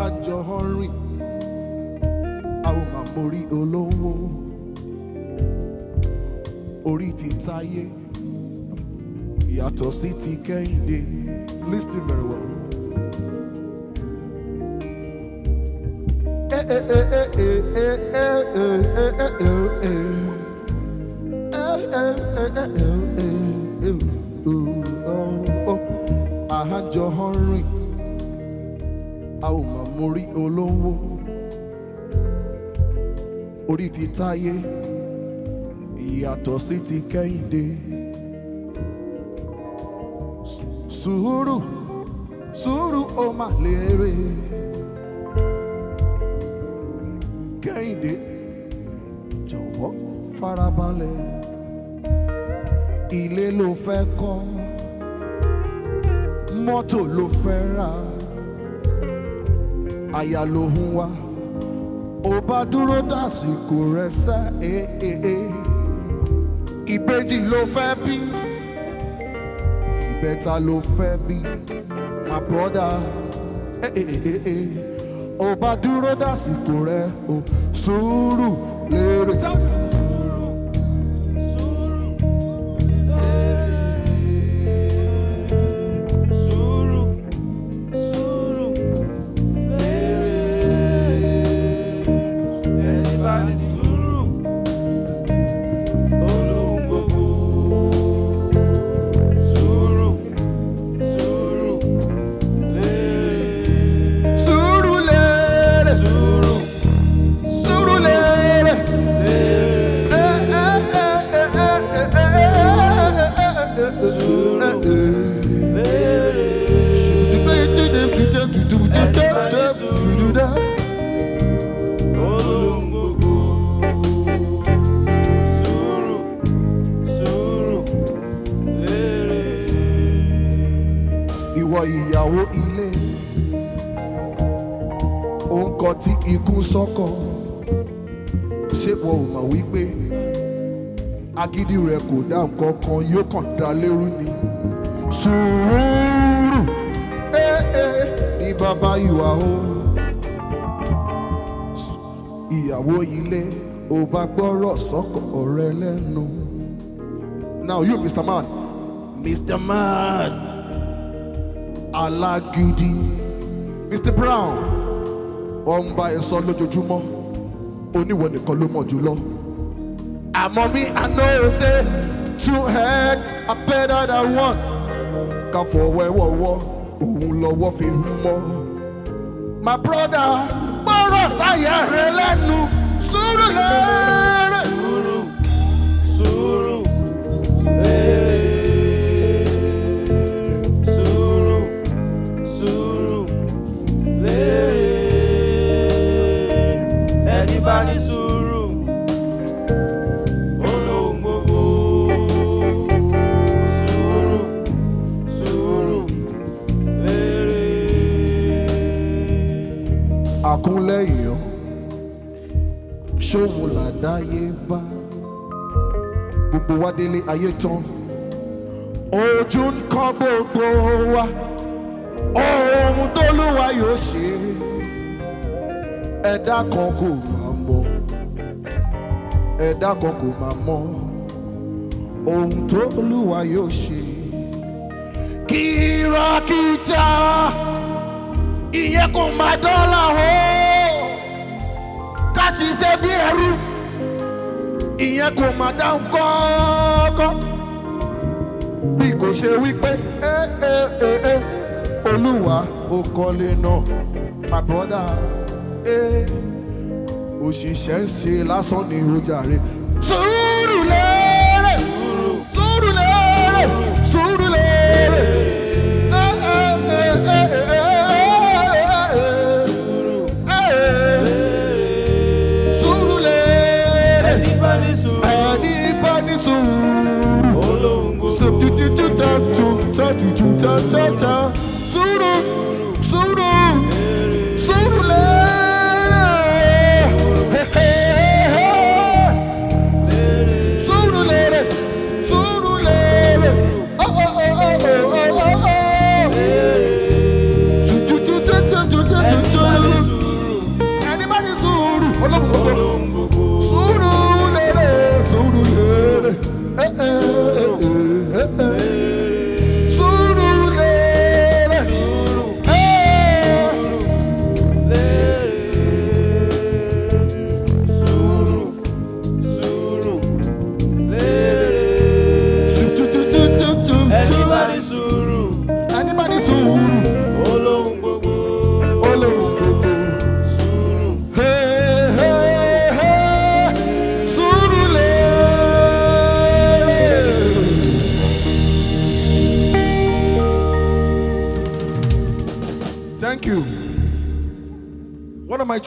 àjọ rìn a ò máa mórí olówó orí ti táyé yàtọ̀ sí ti Kẹ́hìndé. Listen very well. Àjọ rìn a ò máa mórí olówó orí ti táyé yàtọ̀ sí ti Kẹ́hìndé. Sùúrù sùúrù ó máa lérè. Kẹ́hìndé jọ̀wọ́ farabalẹ̀. Ilé ló fẹ́ kọ́, mọ́tò ló fẹ́ rà, aya ló ń wá, ó bá dúró dásìkò rẹ̀ sẹ́. Ìbejì ló fẹ́ bí, ìbẹ́ta ló fẹ́ bí, my brother. Ó bá dúró dásìkò rẹ̀, ó sùúrù lérè. Ìwọ ìyàwó ilé, òun kọ tí ikú sọ́kọ, ṣé wọn ò mọ̀ wípé agídí rẹ̀ kò dá nǹkan kan, yóò kàn dá lérú ni. Sùúrù ní bàbá ìwà o. Ìyàwó ilé, ò bá gbọ́rọ̀ sọ́kọ rẹ̀ lẹ́nu. Now you Mr. Man, Mr. Man. Alágídí Mr. Brown, wọ́n ń bá ẹ sọ lójoojúmọ́, oníwọ̀ nìkan ló mọ̀ jùlọ. Àmọ́ mi I know say 2 heads are better than 1. Ká fọwọ́ wọ́wọ́ òun lọ́wọ́ fi ń mọ́. My brother, gbọ́rọ̀ sáyà rẹ lẹ́nu. Sùúrù lérè. Sùúrù sùúrù lérè. Ní sùúrù olóhùn gbogbo. Sùúrù sùúrù lérè. Àkúnlẹ̀yìn ṣòwò làdáyé bá, gbogbo wa délé ayé tán, ojú ń kọ́ gbogbo wa, ohun t'Olúwa yóò ṣe ẹ̀dá kan kò máa mọ̀, ẹ̀dá kan kò máa mọ̀ ohun t'Olúwa yóò ṣe. Kìràkìtà ìyẹn kò máa dọ́là o, ká ṣiṣẹ́ bí ẹrú ìyẹn kò máa dáhùn kọ́kọ́, bí kò ṣe wípé Olúwa ó kọ́lé náà, my brother. Òṣìṣẹ́ ń ṣe lásán ní ojàre. Sùúrù lérè. Sùúrù lérè. Sùúrù lérè. Sùúrù lérè. Ẹni bá ní sùúrù. Ẹni bá ní sùúrù. Olóńgbò. Sùúrù. Sùúrù. Sùúrù lérè. Thank you. What am I